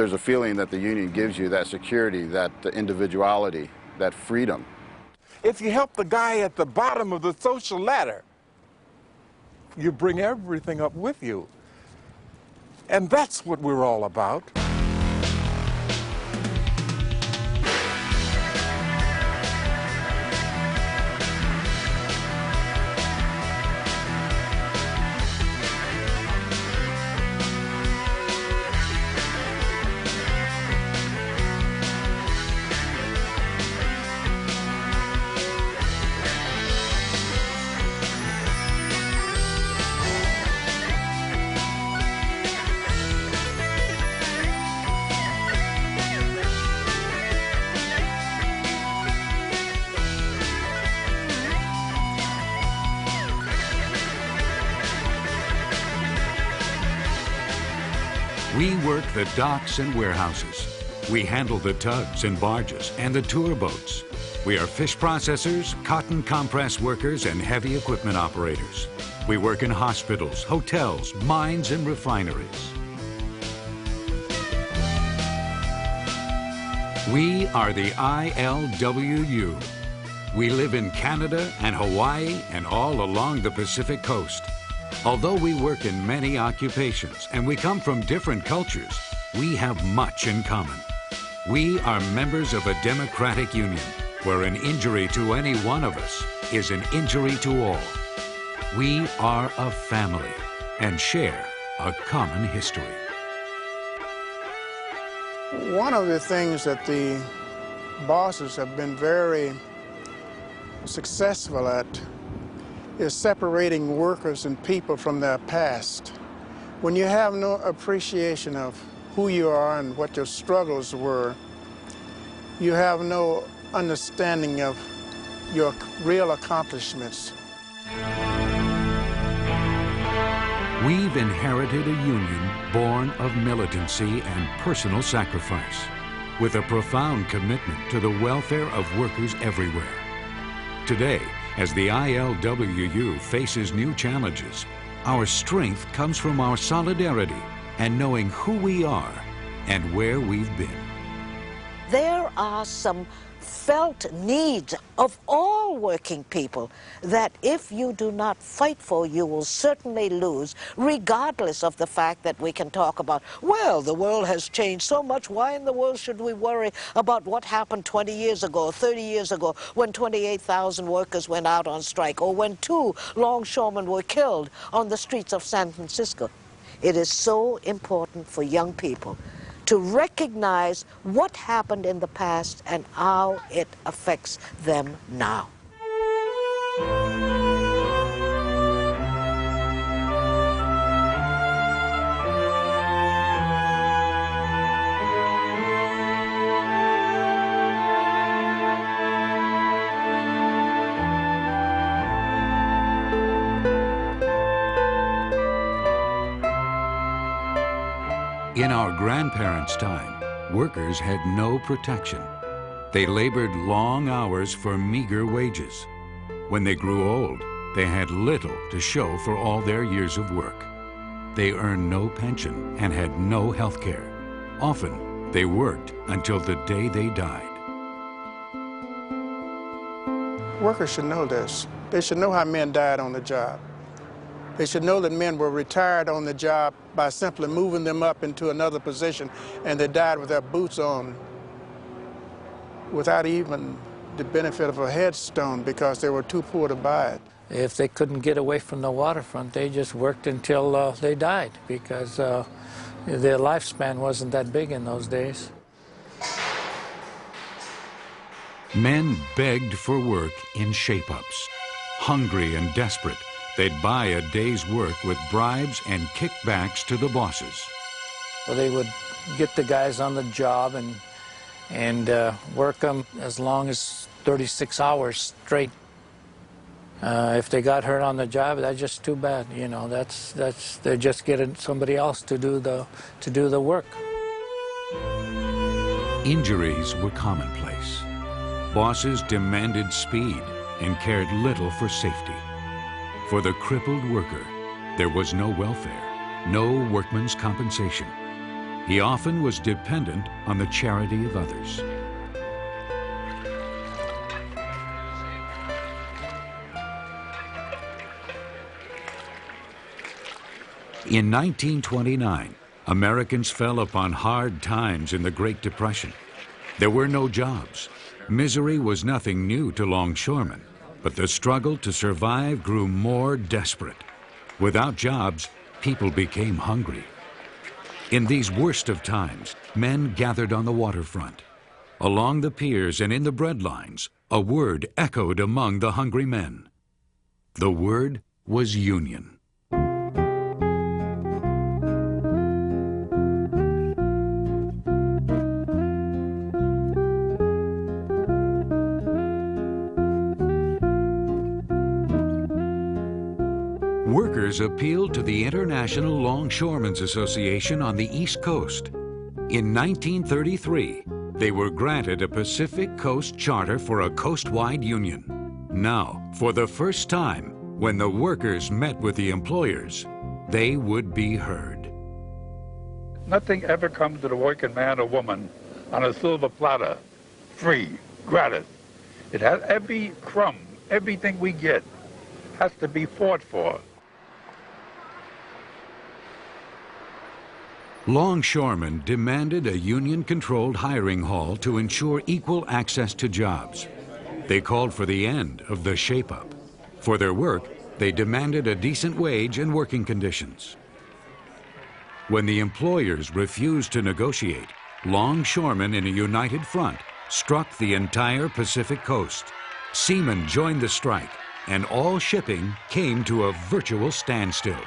There's a feeling that the union gives you, that security, that individuality, that freedom. If you help the guy at the bottom of the social ladder, you bring everything up with you. And that's what we're all about. We work the docks and warehouses. We handle the tugs and barges and the tour boats. We are fish processors, cotton compress workers, and heavy equipment operators. We work in hospitals, hotels, mines, and refineries. We are the ILWU. We live in Canada and Hawaii and all along the Pacific coast. Although we work in many occupations and we come from different cultures, we have much in common. We are members of a democratic union where an injury to any one of us is an injury to all. We are a family and share a common history. One of the things that the bosses have been very successful at is separating workers and people from their past. When you have no appreciation of who you are and what your struggles were, you have no understanding of your real accomplishments. We've inherited a union born of militancy and personal sacrifice, with a profound commitment to the welfare of workers everywhere. Today, as the ILWU faces new challenges, our strength comes from our solidarity and knowing who we are and where we've been. There are some felt needs of all working people that if you do not fight for, you will certainly lose, regardless of the fact that we can talk about, well, the world has changed so much, why in the world should we worry about what happened 20 years ago, 30 years ago, when 28,000 workers went out on strike, or when 2 longshoremen were killed on the streets of San Francisco. It is so important for young people to recognize what happened in the past and how it affects them now. In our grandparents' time, workers had no protection. They labored long hours for meager wages. When they grew old, they had little to show for all their years of work. They earned no pension and had no health care. Often, they worked until the day they died. Workers should know this. They should know how men died on the job. They should know that men were retired on the job by simply moving them up into another position, and they died with their boots on without even the benefit of a headstone because they were too poor to buy it. If they couldn't get away from the waterfront, they just worked until they died because their lifespan wasn't that big in those days. Men begged for work in shape-ups. Hungry and desperate, they'd buy a day's work with bribes and kickbacks to the bosses. Well, they would get the guys on the job and work them as long as 36 hours straight. If they got hurt on the job, that's just too bad. You know, they're just getting somebody else to do the work. Injuries were commonplace. Bosses demanded speed and cared little for safety. For the crippled worker, there was no welfare, no workman's compensation. He often was dependent on the charity of others. In 1929, Americans fell upon hard times in the Great Depression. There were no jobs. Misery was nothing new to longshoremen, but the struggle to survive grew more desperate. Without jobs, people became hungry. In these worst of times, men gathered on the waterfront. Along the piers and in the bread lines, a word echoed among the hungry men. The word was union. Workers appealed to the International Longshoremen's Association on the East Coast. In 1933, they were granted a Pacific Coast Charter for a coast-wide union. Now, for the first time, when the workers met with the employers, they would be heard. Nothing ever comes to the working man or woman on a silver platter, free, gratis. It has every crumb, everything we get has to be fought for. Longshoremen demanded a union-controlled hiring hall to ensure equal access to jobs. They called for the end of the shape-up. For their work, they demanded a decent wage and working conditions. When the employers refused to negotiate, longshoremen in a united front struck the entire Pacific coast. Seamen joined the strike, and all shipping came to a virtual standstill.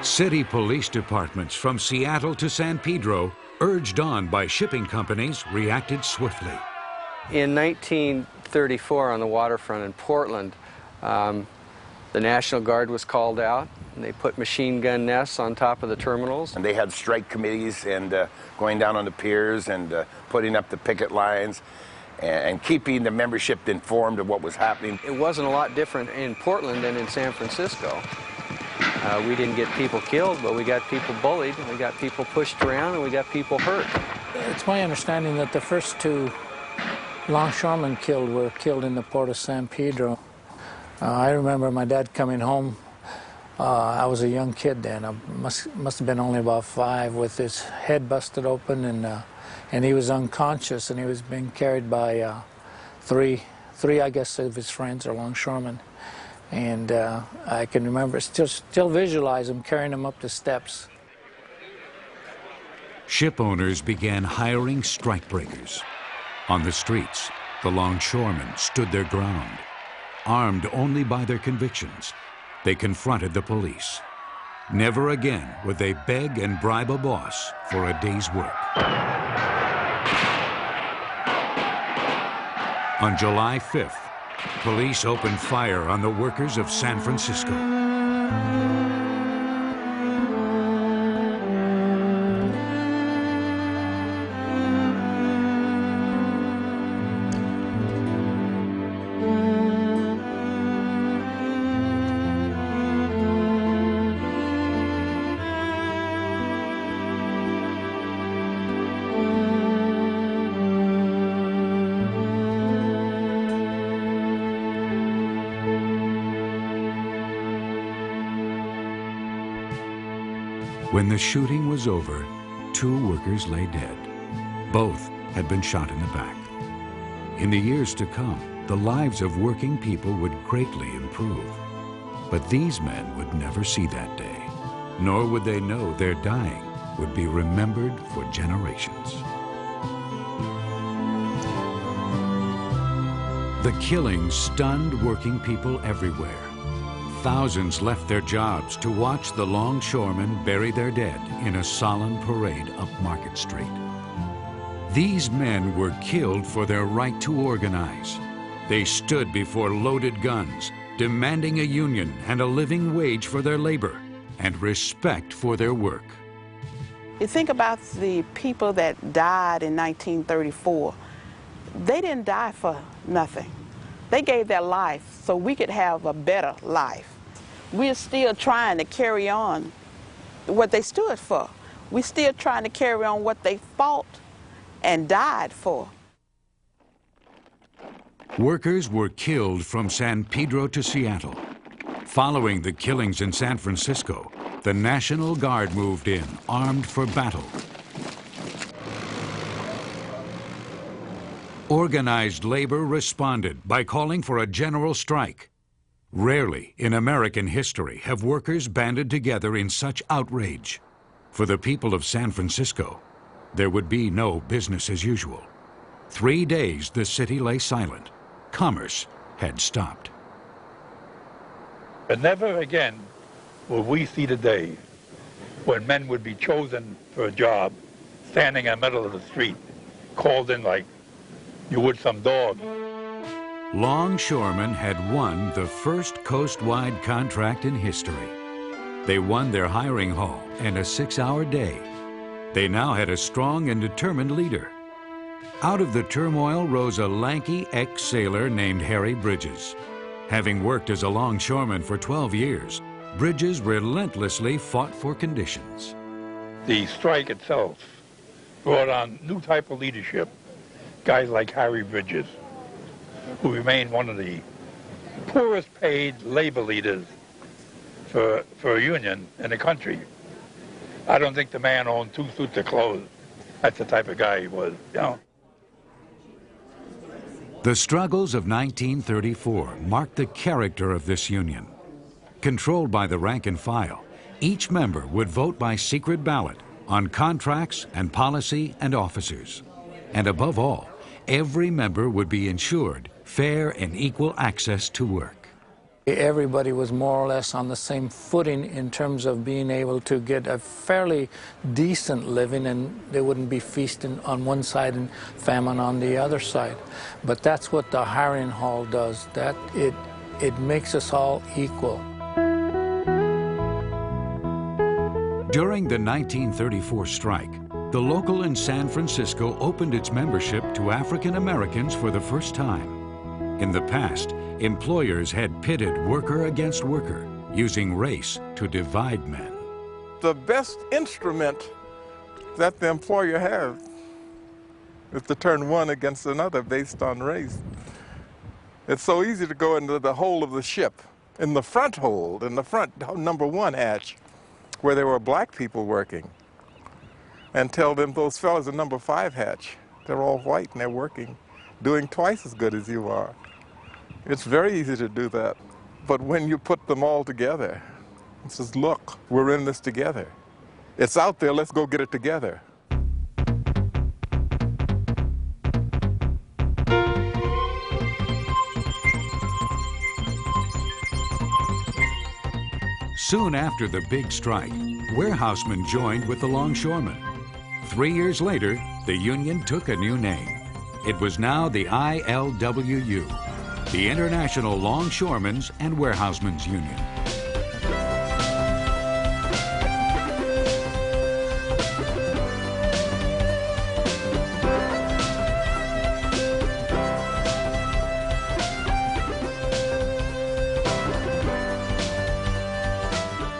City police departments from Seattle to San Pedro, urged on by shipping companies, reacted swiftly. In 1934 on the waterfront in Portland, the National Guard was called out, and they put machine gun nests on top of the terminals. And they had strike committees and going down on the piers and putting up the picket lines and keeping the membership informed of what was happening. It wasn't a lot different in Portland than in San Francisco. We didn't get people killed, but we got people bullied, and we got people pushed around, and we got people hurt. It's my understanding that the first two longshoremen killed were killed in the port of San Pedro. I remember my dad coming home. I was a young kid then. I must have been only about 5, with his head busted open, and he was unconscious, and he was being carried by three, I guess, of his friends or longshoremen. And I can remember, still visualize him carrying him up the steps. Ship owners began hiring strikebreakers. On the streets, the longshoremen stood their ground. Armed only by their convictions, they confronted the police. Never again would they beg and bribe a boss for a day's work. On July 5th, police opened fire on the workers of San Francisco. When the shooting was over, 2 workers lay dead. Both had been shot in the back. In the years to come, the lives of working people would greatly improve. But these men would never see that day, nor would they know their dying would be remembered for generations. The killings stunned working people everywhere. Thousands left their jobs to watch the longshoremen bury their dead in a solemn parade up Market Street. These men were killed for their right to organize. They stood before loaded guns, demanding a union and a living wage for their labor and respect for their work. You think about the people that died in 1934. They didn't die for nothing. They gave their life so we could have a better life. We're still trying to carry on what they stood for. We're still trying to carry on what they fought and died for. Workers were killed from San Pedro to Seattle. Following the killings in San Francisco, the National Guard moved in, armed for battle. Organized labor responded by calling for a general strike. Rarely in American history have workers banded together in such outrage. For the people of San Francisco, there would be no business as usual. 3 days the city lay silent. Commerce had stopped. But never again will we see the day when men would be chosen for a job, standing in the middle of the street, called in like you would some dog. Longshoremen had won the first coast-wide contract in history. They won their hiring haul and a 6-hour day. They now had a strong and determined leader. Out of the turmoil rose a lanky ex-sailor named Harry Bridges. Having worked as a longshoreman for 12 years, Bridges relentlessly fought for conditions. The strike itself brought on new type of leadership, guys like Harry Bridges, who remained one of the poorest paid labor leaders for a union in the country. I don't think the man owned 2 suits of clothes. That's the type of guy he was, you know. The struggles of 1934 marked the character of this union. Controlled by the rank and file, each member would vote by secret ballot on contracts and policy and officers. And above all, every member would be ensured fair and equal access to work. Everybody was more or less on the same footing in terms of being able to get a fairly decent living, and they wouldn't be feasting on one side and famine on the other side. But that's what the hiring hall does, that it makes us all equal. During the 1934 strike, the local in San Francisco opened its membership to African Americans for the first time. In the past, employers had pitted worker against worker, using race to divide men. The best instrument that the employer has is to turn one against another based on race. It's so easy to go into the hold of the ship, in the front hold, in the front #1 hatch, where there were black people working, and tell them those fellas in #5 hatch, they're all white and they're working, doing twice as good as you are. It's very easy to do that. But when you put them all together, it says, look, we're in this together. It's out there, let's go get it together. Soon after the big strike, warehousemen joined with the longshoremen. 3 years later, the union took a new name. It was now the ILWU, the International Longshoremen's and Warehousemen's Union.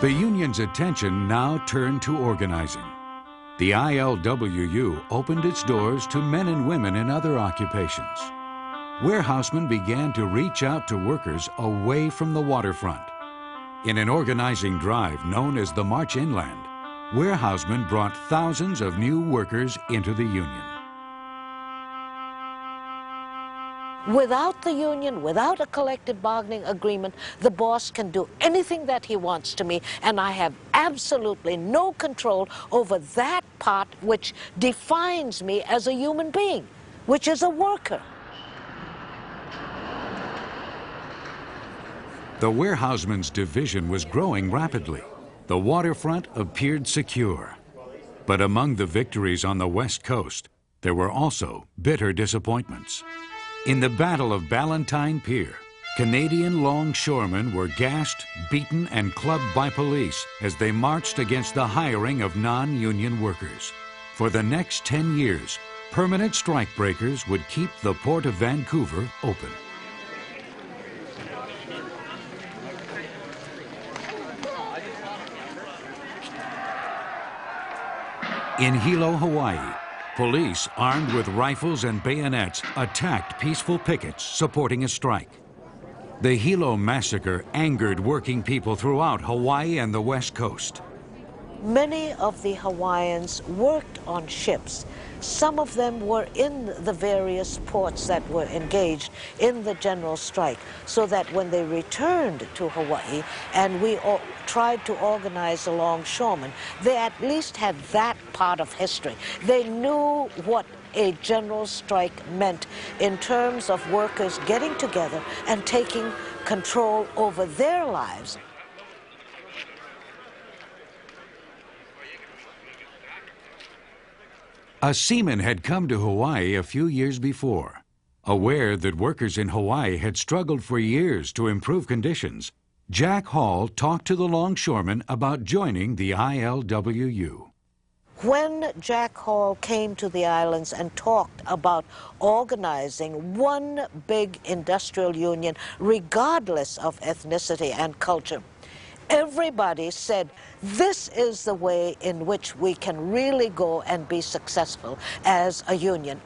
The union's attention now turned to organizing. The ILWU opened its doors to men and women in other occupations. Warehousemen began to reach out to workers away from the waterfront. In an organizing drive known as the March Inland, warehousemen brought thousands of new workers into the union. Without the union, without a collective bargaining agreement, the boss can do anything that he wants to me, and I have absolutely no control over that part which defines me as a human being, which is a worker. The warehousemen's division was growing rapidly. The waterfront appeared secure. But among the victories on the West Coast, there were also bitter disappointments. In the Battle of Ballantine Pier, Canadian longshoremen were gassed, beaten, and clubbed by police as they marched against the hiring of non-union workers. For the next 10 years, permanent strikebreakers would keep the Port of Vancouver open. In Hilo, Hawaii, police armed with rifles and bayonets attacked peaceful pickets supporting a strike. The Hilo massacre angered working people throughout Hawaii and the West Coast. Many of the Hawaiians worked on ships. Some of them were in the various ports that were engaged in the general strike, so that when they returned to Hawaii and we tried to organize the longshoremen, they at least had that part of history. They knew what a general strike meant in terms of workers getting together and taking control over their lives. A seaman had come to Hawaii a few years before. Aware that workers in Hawaii had struggled for years to improve conditions, Jack Hall talked to the longshoremen about joining the ILWU. When Jack Hall came to the islands and talked about organizing one big industrial union, regardless of ethnicity and culture, everybody said, this is the way in which we can really go and be successful as a union.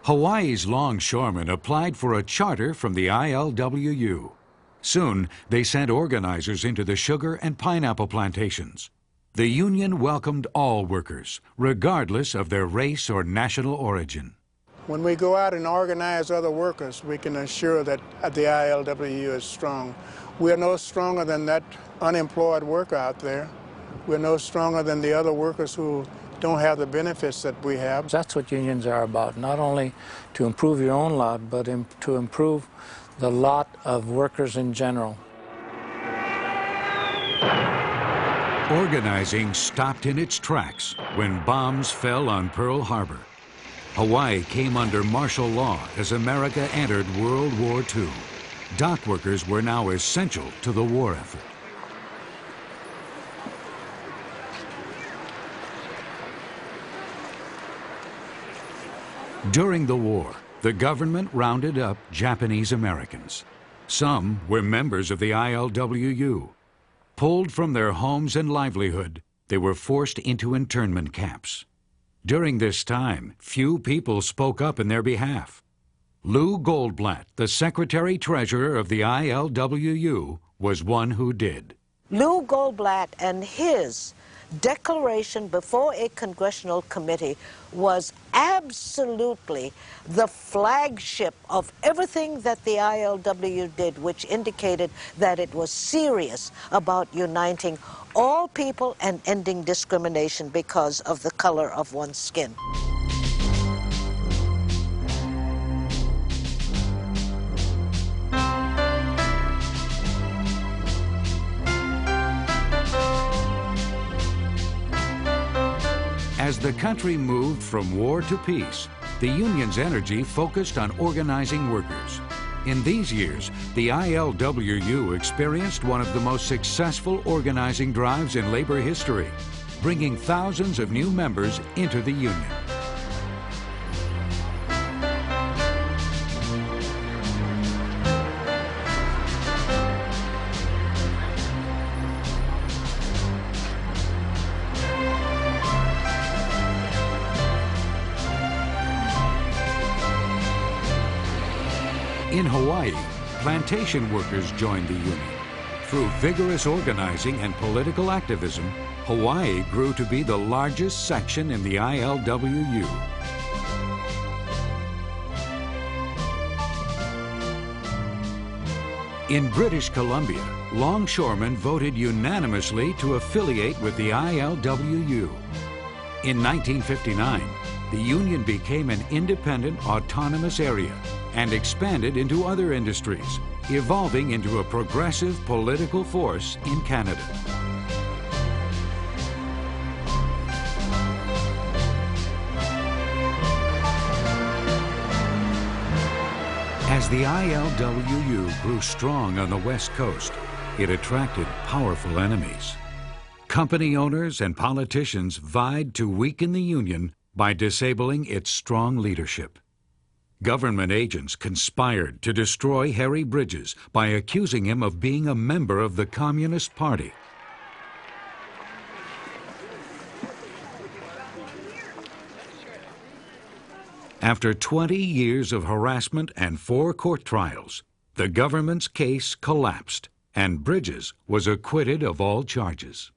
Hawaii's longshoremen applied for a charter from the ILWU. Soon, they sent organizers into the sugar and pineapple plantations. The union welcomed all workers, regardless of their race or national origin. When we go out and organize other workers, we can assure that the ILWU is strong. We are no stronger than that unemployed worker out there. We're no stronger than the other workers who don't have the benefits that we have. That's what unions are about, not only to improve your own lot, but to improve the lot of workers in general. Organizing stopped in its tracks when bombs fell on Pearl Harbor. Hawaii came under martial law as America entered World War II. Dock workers were now essential to the war effort. During the war, the government rounded up Japanese Americans. Some were members of the ILWU. Pulled from their homes and livelihood, they were forced into internment camps. During this time, few people spoke up in their behalf. Lou Goldblatt, the secretary-treasurer of the ILWU, was one who did. Lou Goldblatt and his declaration before a congressional committee was absolutely the flagship of everything that the ILWU did, which indicated that it was serious about uniting all people and ending discrimination because of the color of one's skin. As the country moved from war to peace, the union's energy focused on organizing workers. In these years, the ILWU experienced one of the most successful organizing drives in labor history, bringing thousands of new members into the union. In Hawaii, plantation workers joined the union. Through vigorous organizing and political activism, Hawaii grew to be the largest section in the ILWU. In British Columbia, longshoremen voted unanimously to affiliate with the ILWU. In 1959, the union became an independent, autonomous area and expanded into other industries, evolving into a progressive political force in Canada. As the ILWU grew strong on the West Coast, it attracted powerful enemies. Company owners and politicians vied to weaken the union by disabling its strong leadership. Government agents conspired to destroy Harry Bridges by accusing him of being a member of the Communist Party. After 20 years of harassment and 4 court trials, the government's case collapsed, and Bridges was acquitted of all charges.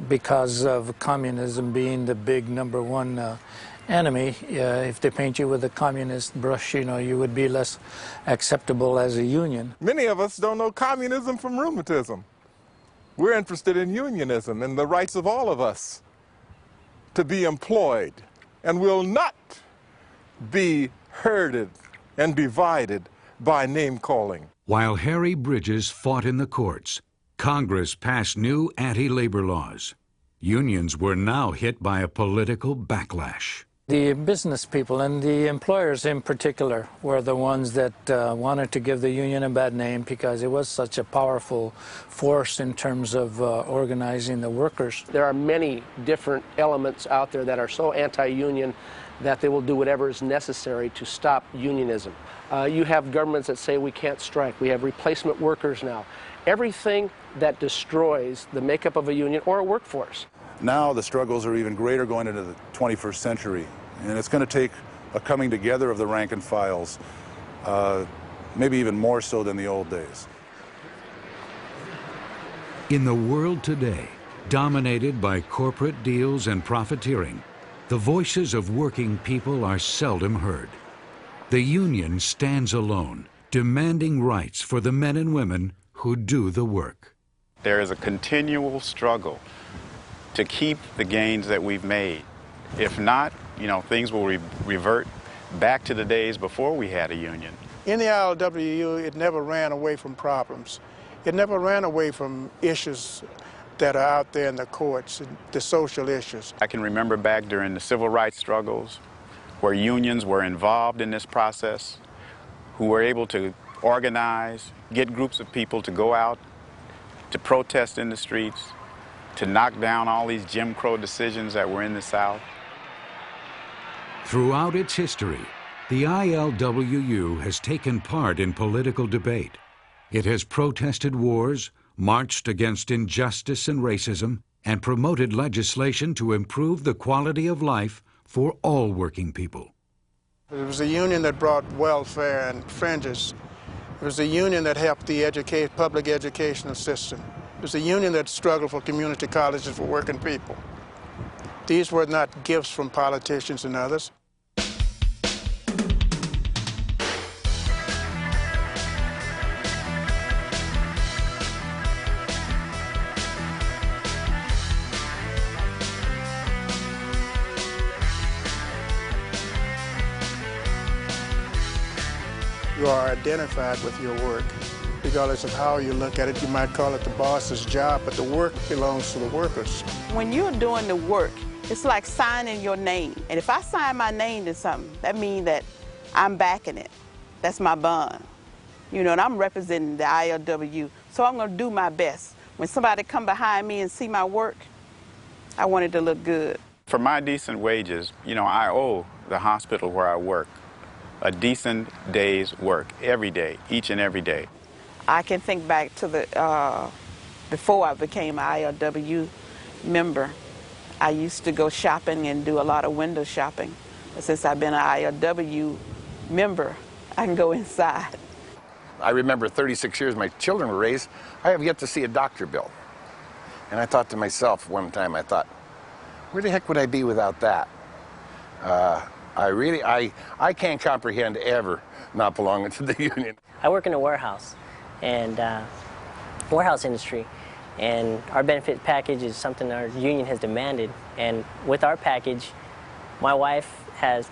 Because of communism being the big #1 enemy, if they paint you with a communist brush, you know, you would be less acceptable as a union. Many of us don't know communism from rheumatism. We're interested in unionism and the rights of all of us to be employed, and will not be herded and divided by name-calling. While Harry Bridges fought in the courts, Congress passed new anti-labor laws. Unions were now hit by a political backlash. The business people and the employers in particular were the ones that wanted to give the union a bad name because it was such a powerful force in terms of organizing the workers. There are many different elements out there that are so anti-union that they will do whatever is necessary to stop unionism. You have governments that say we can't strike. We have replacement workers now. Everything that destroys the makeup of a union or a workforce. Now the struggles are even greater going into the 21st century, and it's going to take a coming together of the rank and files, maybe even more so than the old days. In the world today, dominated by corporate deals and profiteering, the voices of working people are seldom heard. The union stands alone, demanding rights for the men and women who do the work. There is a continual struggle to keep the gains that we've made. If not, you know, things will revert back to the days before we had a union. In the ILWU, it never ran away from problems. It never ran away from issues that are out there in the courts, the social issues. I can remember back during the civil rights struggles where unions were involved in this process, who were able to organize, get groups of people to go out, to protest in the streets, to knock down all these Jim Crow decisions that were in the South. Throughout its history, the ILWU has taken part in political debate. It has protested wars, marched against injustice and racism, and promoted legislation to improve the quality of life for all working people. It was a union that brought welfare and fringes. It was a union that helped the public educational system. It was a union that struggled for community colleges for working people. These were not gifts from politicians and others. You are identified with your work. Regardless of how you look at it, you might call it the boss's job, but the work belongs to the workers. When you're doing the work, it's like signing your name. And if I sign my name to something, that means that I'm backing it. That's my bond. You know, and I'm representing the ILWU, so I'm gonna do my best. When somebody come behind me and see my work, I want it to look good. For my decent wages, you know, I owe the hospital where I work a decent day's work every day, each and every day. I can think back to the before I became an ILWU member. I used to go shopping and do a lot of window shopping. But since I've been an ILWU member, I can go inside. I remember 36 years my children were raised, I have yet to see a doctor bill. And I thought to myself one time, I thought, where the heck would I be without that? I can't comprehend ever not belonging to the union. I work in a warehouse and warehouse industry, and our benefit package is something our union has demanded. And with our package, my wife has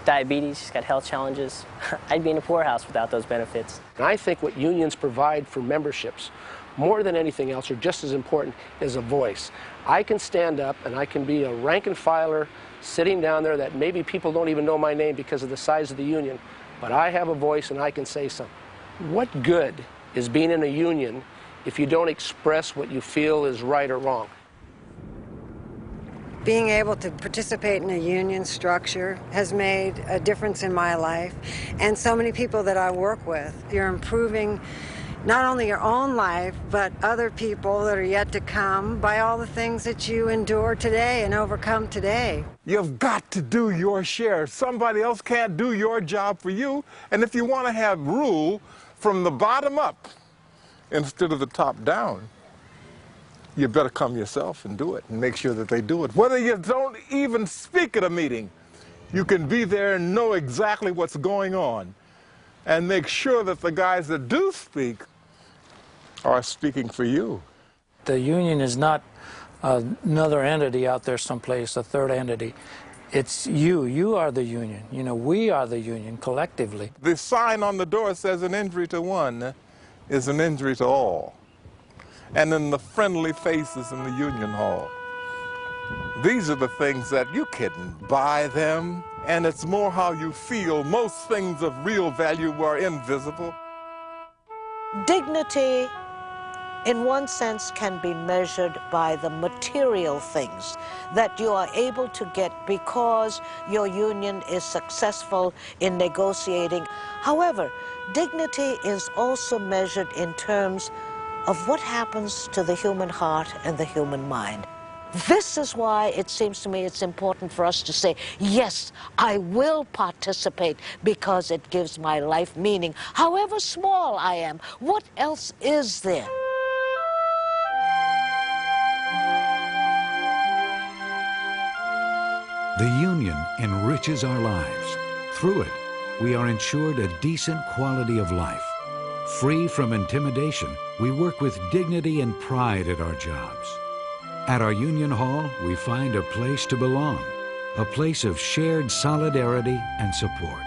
diabetes, she's got health challenges. I'd be in a poorhouse without those benefits. And I think what unions provide for memberships, more than anything else, or just as important, is a voice. I can stand up and I can be a rank and filer sitting down there that maybe people don't even know my name because of the size of the union, but I have a voice and I can say something. What good is being in a union if you don't express what you feel is right or wrong? Being able to participate in a union structure has made a difference in my life and so many people that I work with. You're improving not only your own life, but other people that are yet to come by all the things that you endure today and overcome today. You've got to do your share. Somebody else can't do your job for you. And if you want to have rule from the bottom up instead of the top down, you better come yourself and do it and make sure that they do it. Whether you don't even speak at a meeting, you can be there and know exactly what's going on and make sure that the guys that do speak are speaking for you. The union is not another entity out there someplace, a third entity. It's you. You are the union. You know, we are the union collectively. The sign on the door says an injury to one is an injury to all. And then the friendly faces in the union hall. These are the things that you couldn't buy them, and it's more how you feel. Most things of real value are invisible. Dignity, in one sense, can be measured by the material things that you are able to get because your union is successful in negotiating. However, dignity is also measured in terms of what happens to the human heart and the human mind. This is why it seems to me it's important for us to say, yes, I will participate because it gives my life meaning. However small I am, what else is there? The union enriches our lives. Through it, we are ensured a decent quality of life. Free from intimidation, we work with dignity and pride at our jobs. At our union hall, we find a place to belong, a place of shared solidarity and support.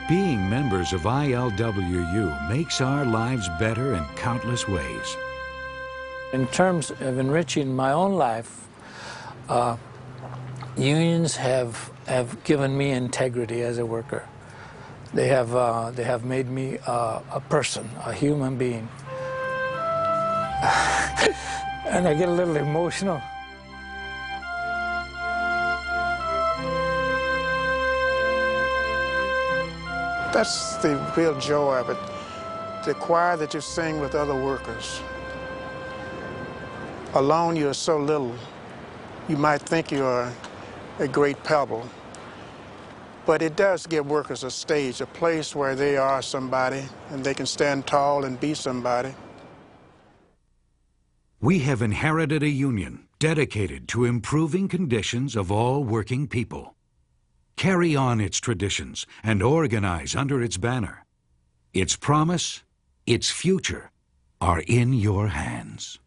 Being members of ILWU makes our lives better in countless ways. In terms of enriching my own life, unions have given me integrity as a worker. They have made me a person, a human being. And I get a little emotional. That's the real joy of it. The choir that you sing with other workers. Alone you're so little. You might think you're a great pebble. But it does give workers a stage, a place where they are somebody and they can stand tall and be somebody. We have inherited a union dedicated to improving conditions of all working people. Carry on its traditions and organize under its banner. Its promise, its future are in your hands.